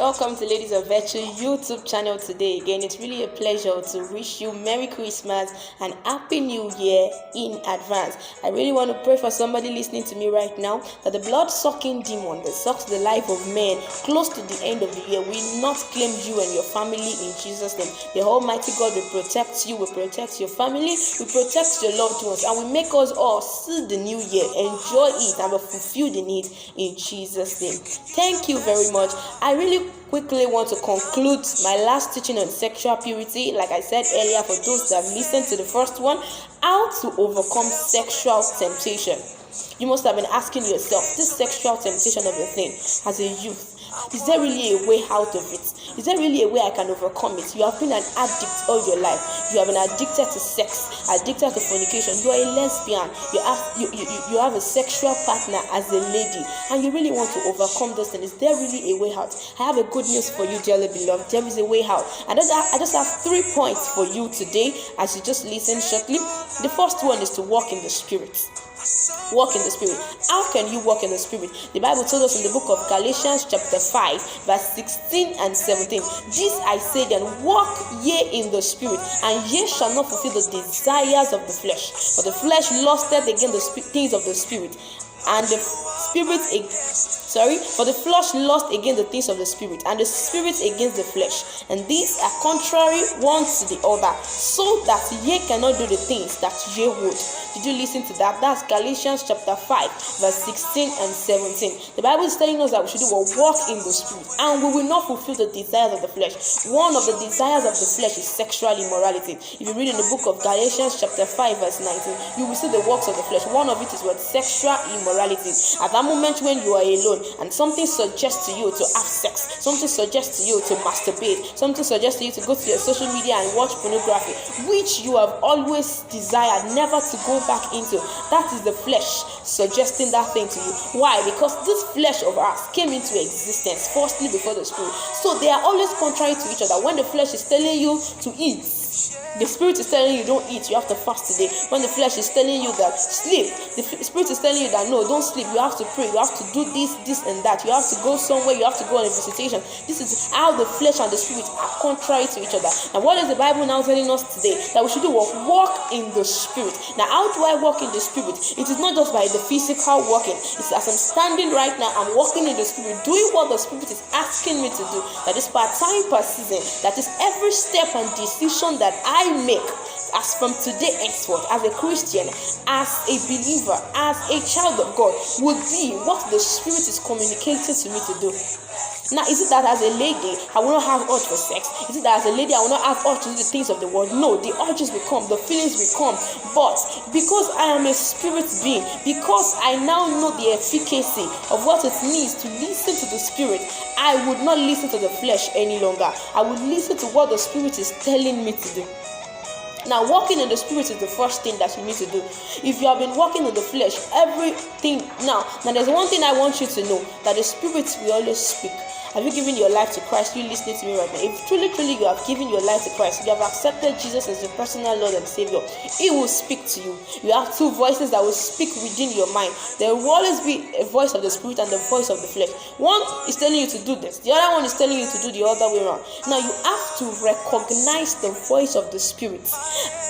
welcome to Ladies of Virtue YouTube channel today. Again, it's really a pleasure to wish you Merry Christmas and Happy New Year in advance. I really want to pray for somebody listening to me right now that the blood-sucking demon that sucks the life of men close to the end of the year will not claim you and your family in Jesus' name. The Almighty God will protect you, will protect your family, will protect your loved ones, and will make us all see the new year, enjoy it, and will fulfill the need in Jesus' name. Thank you very much. I really quickly want to conclude my last teaching on sexual purity. Like I said earlier, for those that listened to the first one, how to overcome sexual temptation. You must have been asking yourself, this sexual temptation of a thing as a youth, is there really a way out of it? Is there really a way I can overcome it? You have been an addict all your life. You have been addicted to sex, addicted to fornication. You are a lesbian. You have a sexual partner as a lady, and you really want to overcome those things. Is there really a way out? I have a good news for you, dearly beloved. There is a way out. I just have 3 points for you today as you just listen shortly. The first one is to walk in the Spirit. Walk in the Spirit. How can you walk in the Spirit? The Bible told us in the book of Galatians chapter 5 verse 16 and 17. This I say then, walk ye in the Spirit, and ye shall not fulfill the desires of the flesh. For the flesh lusteth against the things of the Spirit, and the Spirit for the flesh lust against the things of the Spirit, and the Spirit against the flesh, and these are contrary one to the other, so that ye cannot do the things that ye would. Did you listen to that? That's Galatians chapter 5 verse 16 and 17. The Bible is telling us that we should walk in the Spirit, and we will not fulfill the desires of the flesh. One of the desires of the flesh is sexual immorality. If you read in the book of Galatians chapter 5 verse 19, you will see the works of the flesh. One of it is sexual immorality. At that moment when you are alone and something suggests to you to have sex, something suggests to you to masturbate, something suggests to you to go to your social media and watch pornography, which you have always desired never to go back into, that is the flesh suggesting that thing to you. Why? Because this flesh of ours came into existence firstly before the Spirit, so they are always contrary to each other. When the flesh is telling you to eat, the Spirit is telling you don't eat, you have to fast today. When the flesh is telling you that sleep, the Spirit is telling you that no, don't sleep, you have to pray, you have to do this and that, you have to go somewhere, you have to go on a visitation. This is how the flesh and the Spirit are contrary to each other. And what is the Bible now telling us today? That we should walk in the Spirit. Now, how do I walk in the Spirit? It is not just by the physical walking. It's as I'm standing right now, I'm walking in the Spirit, doing what the Spirit is asking me to do. That is part-time, per season. That is every step and decision that I make as from today henceforth, as a Christian, as a believer, as a child of God, would be what the Spirit is communicating to me to do. Now, is it that as a lady I will not have urge for sex? Is it that as a lady I will not have urge to do the things of the world? No, the urges will come, the feelings will come. But because I am a spirit being, because I now know the efficacy of what it means to listen to the Spirit, I would not listen to the flesh any longer. I would listen to what the Spirit is telling me to do. Now, walking in the Spirit is the first thing that you need to do. If you have been walking in the flesh, everything now there's one thing I want you to know, that the Spirit will always speak. Have you given your life to Christ? You listening to me right now? If truly you have given your life to Christ, you have accepted Jesus as your personal Lord and Savior, He will speak to you. You have two voices that will speak within your mind. There will always be a voice of the Spirit and the voice of the flesh. One is telling you to do this, the other one is telling you to do the other way around. Now, you have to recognize the voice of the Spirit.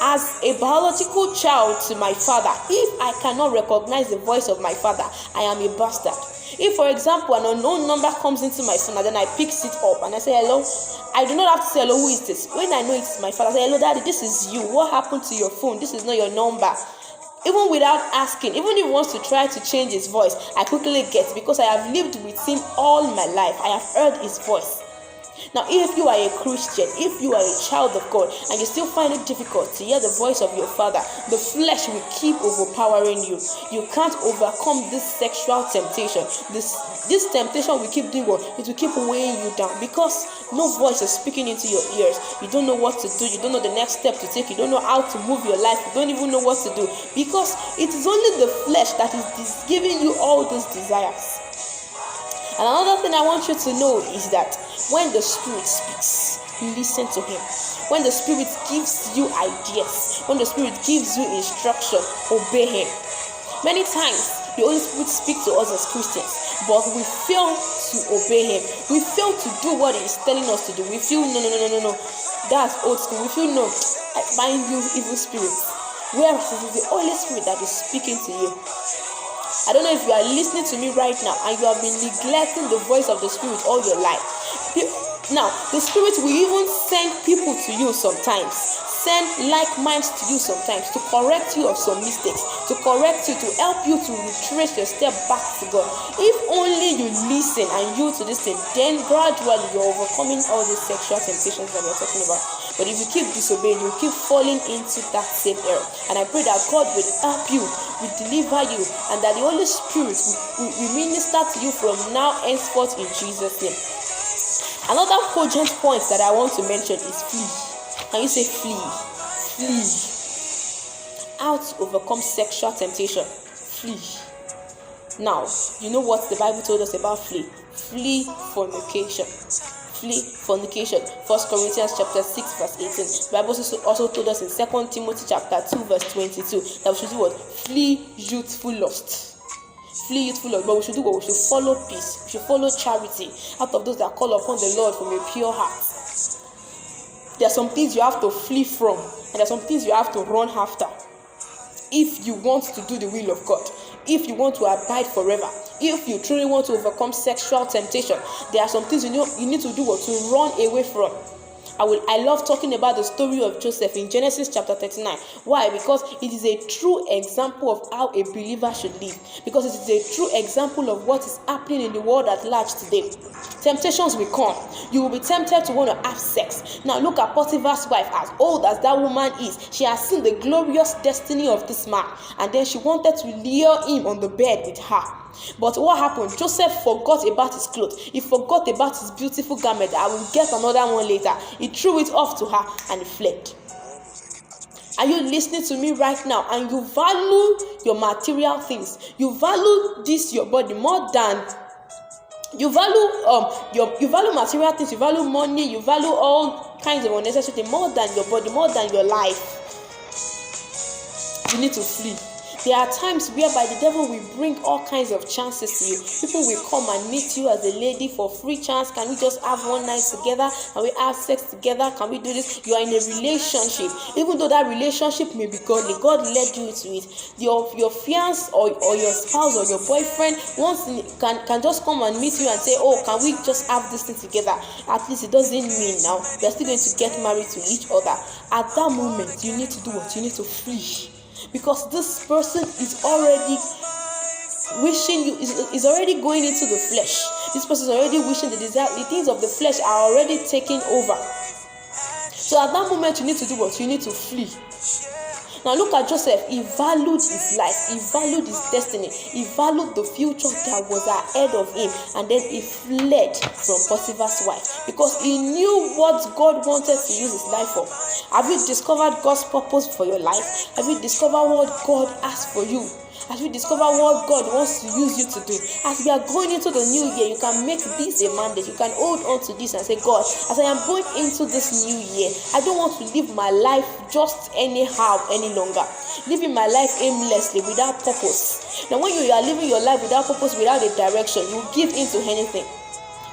As a biological child to my father, if I cannot recognize the voice of my father, I am a bastard. If, for example, an unknown number comes into my phone and then I pick it up and I say hello, I do not have to say hello, who is this? When I know it's my father, I say hello daddy, this is you. What happened to your phone? This is not your number. Even without asking, even if he wants to try to change his voice, I quickly get, because I have lived with him all my life. I have heard his voice. Now, if you are a Christian, if you are a child of God, and you still find it difficult to hear the voice of your father, the flesh will keep overpowering you. You can't overcome this sexual temptation. This temptation will keep doing what? It will keep weighing you down, because no voice is speaking into your ears. You don't know what to do. You don't know the next step to take. You don't know how to move your life. You don't even know what to do, because it is only the flesh that is giving you all those desires. And another thing I want you to know is that when the Spirit speaks, listen to Him. When the Spirit gives you ideas, when the Spirit gives you instruction, obey Him. Many times The Holy Spirit speaks to us as Christians, but we fail to obey Him. We fail to do what He is telling us to do. We feel no. That's old school. We feel no. I bind you, evil spirits. Whereas it is the Holy Spirit that is speaking to you. I don't know if you are listening to me right now and you have been neglecting the voice of the Spirit all your life. Now, the Spirit will even send people to you sometimes, send like minds to you sometimes to correct you of some mistakes, to correct you, to help you to retrace your step back to God. If only you listen and you to this thing, then gradually you're overcoming all these sexual temptations that we're talking about. But if you keep disobeying, you keep falling into that same error. And I pray that God will help you, will deliver you, and that the Holy Spirit will minister to you from now henceforth in Jesus' name. Another cogent point that I want to mention is flee. Can you say flee? Flee. How to overcome sexual temptation. Flee. Now, you know what the Bible told us about flee? Flee fornication. Flee fornication. 1 Corinthians chapter 6 verse 18. The Bible also told us in 2 Timothy chapter 2 verse 22 that we should do what? Flee youthful lust. Flee youthful lust. But we should do what? We should follow peace. We should follow charity. Out of those that call upon the Lord from a pure heart. There are some things you have to flee from, and there are some things you have to run after. If you want to do the will of God, if you want to abide forever, if you truly want to overcome sexual temptation, there are some things you need to do what? To run away from. I love talking about the story of Joseph in Genesis chapter 39. Why? Because it is a true example of how a believer should live. Because it is a true example of what is happening in the world at large today. Temptations will come. You will be tempted to want to have sex. Now look at Potiphar's wife. As old as that woman is, she has seen the glorious destiny of this man, and then she wanted to lure him on the bed with her. But what happened? Joseph forgot about his clothes. He forgot about his beautiful garment. I will get another one later. He threw it off to her and he fled. Are you listening to me right now? And you value your material things. You value this, your body, more than you value you value material things. You value money. You value all kinds of unnecessary things more than your body, more than your life. You need to flee. There are times whereby the devil will bring all kinds of chances to you. People will come and meet you as a lady for free chance. Can we just have one night together? Can we have sex together? Can we do this? You are in a relationship. Even though that relationship may be godly, God led you to it. Your fiancé or your spouse or your boyfriend can just come and meet you and say, oh, can we just have this thing together? At least it doesn't mean now we are still going to get married to each other. At that moment, you need to do what? You need to flee. Because this person is already wishing you, is already going into the flesh. This person is already wishing the things of the flesh are already taking over. So at that moment, you need to do what? You need to flee. Now look at Joseph. He valued his life. He valued his destiny. He valued the future that was ahead of him. And then he fled from Potiphar's wife. Because he knew what God wanted to use his life for. Have you discovered God's purpose for your life? Have you discovered what God has for you? As we discover what God wants to use you to do, as we are going into the new year, you can make this a mandate. You can hold on to this and say, God, as I am going into this new year, I don't want to live my life just anyhow any longer. Living my life aimlessly without purpose. Now, when you are living your life without purpose, without a direction, you give into anything.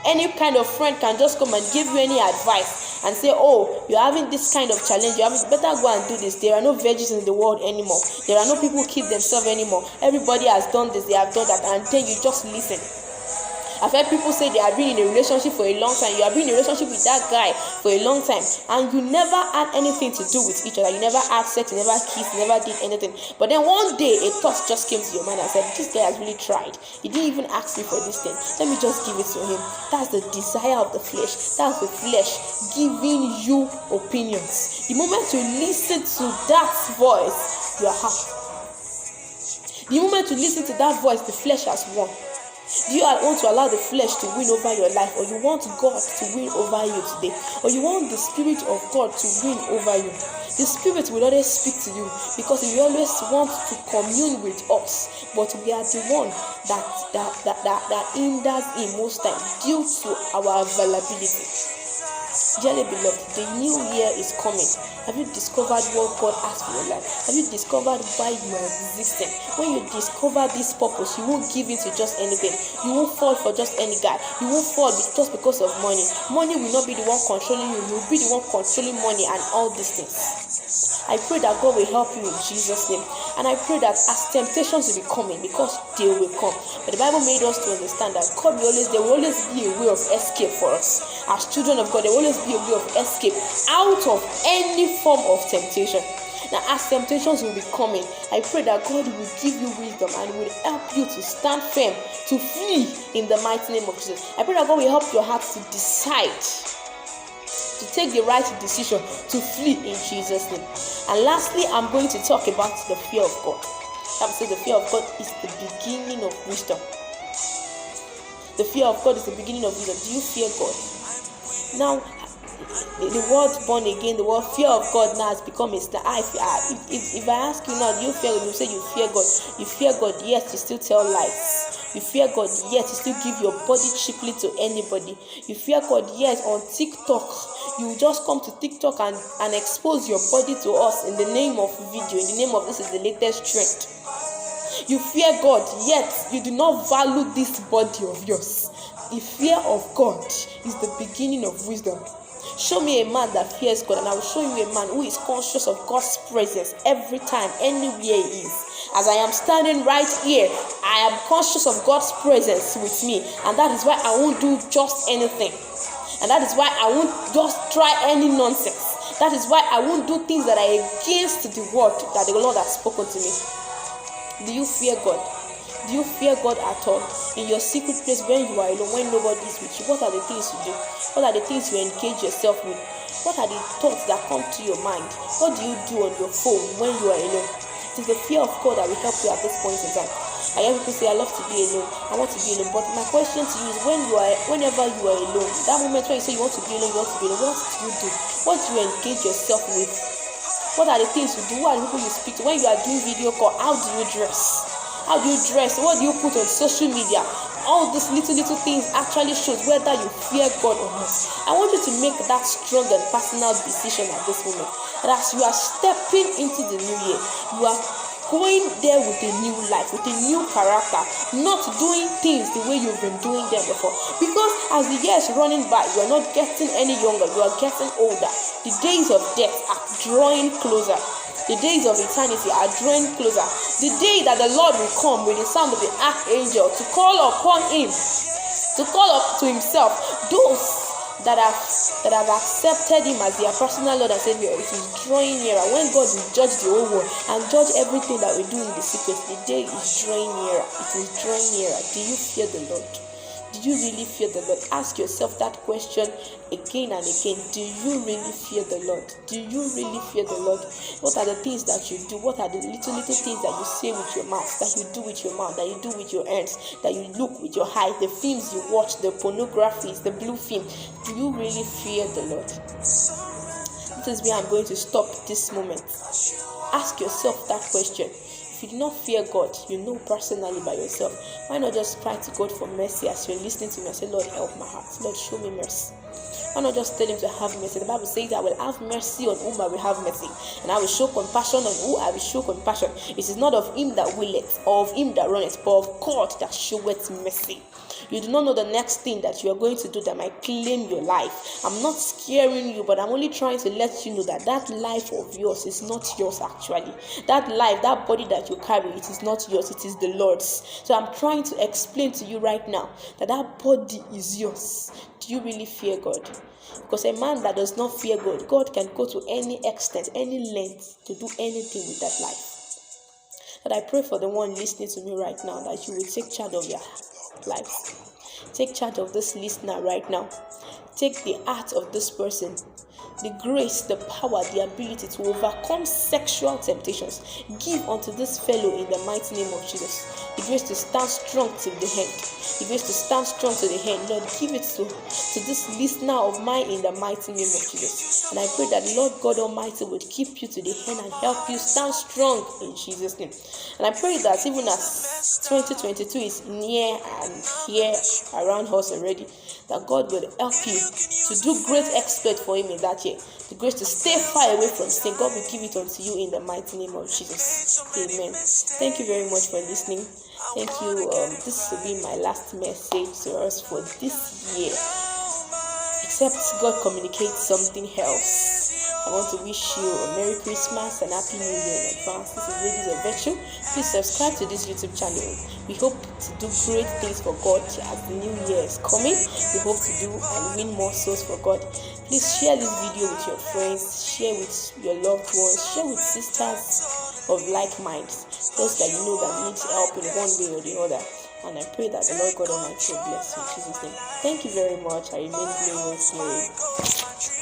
Any kind of friend can just come and give you any advice and say, oh, you're having this kind of challenge, you better go and do this. There are no veggies in the world anymore. There are no people who keep themselves anymore. Everybody has done this, they have done that, and then you just listen. I've heard people say they have been in a relationship for a long time. You have been in a relationship with that guy for a long time, and you never had anything to do with each other. You never had sex, you never kissed, you never did anything. But then one day, a thought just came to your mind and said, this guy has really tried. He didn't even ask me for this thing. Let me just give it to him. That's the desire of the flesh. That's the flesh giving you opinions. The moment you listen to that voice, you are happy. The moment you listen to that voice, the flesh has won. Do you want to allow the flesh to win over your life, or you want God to win over you today, or you want the Spirit of God to win over you? The Spirit will always speak to you because He always wants to commune with us, but we are the one that hinders Him most times due to our availability. Dearly beloved, the new year is coming. Have you discovered what God has for your life? Have you discovered why you are existing? When you discover this purpose, you won't give in to just anything. You won't fall for just any guy. You won't fall just because of money. Money will not be the one controlling you. You will be the one controlling money and all these things. I pray that God will help you in Jesus' name. And I pray that as temptations will be coming, because they will come. But the Bible made us to understand that God there will always be a way of escape for us. As children of God, there will always be a way of escape out of any form of temptation. Now, as temptations will be coming, I pray that God will give you wisdom and will help you to stand firm, to flee in the mighty name of Jesus. I pray that God will help your heart to decide, to take the right decision to flee in Jesus' name. And lastly, I'm going to talk about the fear of God. I would say the fear of God is the beginning of wisdom. The fear of God is the beginning of wisdom. Do you fear God? Now, the word born again, the word fear of God now has become if I ask you now, do you fear God? You say you fear God. You fear God, yet you still tell lies. You fear God, yet you still give your body cheaply to anybody. You fear God, yet on TikTok, you just come to TikTok and expose your body to us in the name of video, in the name of this is the latest trend. You fear God, yet you do not value this body of yours. The fear of God is the beginning of wisdom. Show me a man that fears God, and I will show you a man who is conscious of God's presence every time, anywhere he is. As I am standing right here, I am conscious of God's presence with me, and that is why I won't do just anything. And that is why I won't just try any nonsense. That is why I won't do things that are against the word that the Lord has spoken to me. Do you fear God? Do you fear God at all? In your secret place, when you are alone, when nobody is with you, what are the things you do? What are the things you engage yourself with? What are the thoughts that come to your mind? What do you do on your phone when you are alone? It is the fear of God that will help you at this point in time. I hear people say, I love to be alone. I want to be alone. But my question to you is, whenever you are alone, that moment when you say you want to be alone, what do you do? What do you engage yourself with? What are the things you do? Who are the people you speak to? When you are doing video call, how do you dress? How do you dress? What do you put on social media? All these little things actually shows whether you fear God or not. I want you to make that strong and personal decision at this moment. That as you are stepping into the new year, you are going there with a new life, with a new character, not doing things the way you've been doing them before. Because as the years running by, you are not getting any younger, you are getting older. The days of death are drawing closer. The days of eternity are drawing closer. The day that the Lord will come with the sound of the archangel to call upon him, to call up to himself those that have accepted him as their personal Lord and Savior. It is drawing nearer. When God will judge the whole world and judge everything that we do in the secret, the day is drawing nearer. It is drawing nearer. Do you fear the Lord? Do you really fear the Lord? Ask yourself that question again and again. Do you really fear the Lord? Do you really fear the Lord? What are the things that you do? What are the little things that you say with your mouth, that you do with your mouth, that you do with your hands, that you look with your eyes, the films you watch, the pornographies, the blue film? Do you really fear the Lord? This is where I'm going to stop this moment. Ask yourself that question. If you do not fear God, you know personally by yourself, why not just cry to God for mercy as you're listening to me and say, Lord, help my heart. Lord, show me mercy. Why not just tell him to have mercy? The Bible says, I will have mercy on whom I will have mercy, and I will show compassion on whom I will show compassion. It is not of him that willeth, or of him that runneth, but of God that showeth mercy. You do not know the next thing that you are going to do that might claim your life. I'm not scaring you, but I'm only trying to let you know that that life of yours is not yours actually. That life, that body that you carry, it is not yours, it is the Lord's. So I'm trying to explain to you right now that that body is yours. Do you really fear God? Because a man that does not fear God, God can go to any extent, any length to do anything with that life. But I pray for the one listening to me right now that you will take charge of your life. Take charge of this listener right now. Take the heart of this person, the grace, the power, the ability to overcome sexual temptations. Give unto this fellow in the mighty name of Jesus the grace to stand strong to the end. The grace to stand strong to the end. Lord, give it to this listener of mine in the mighty name of Jesus. And I pray that Lord God Almighty would keep you to the end and help you stand strong in Jesus' name. And I pray that even as 2022 is near and here around us already, that God will help you to do great exploit for him in that that year. The grace to stay far away from sin. God will give it unto you in the mighty name of Jesus. Amen. Thank you very much for listening. Thank you. This will be my last message to us for this year. Except God communicates something else. I want to wish you a Merry Christmas and Happy New Year in advance. This is Ladies of Virtue. Please subscribe to this YouTube channel. We hope to do great things for God as the new year is coming. We hope to do and win more souls for God. Please share this video with your friends, share with your loved ones, share with sisters of like minds, those that you know that need help in one way or the other. And I pray that the Lord God Almighty will bless you in Jesus' name. Thank you very much. I remain glorious.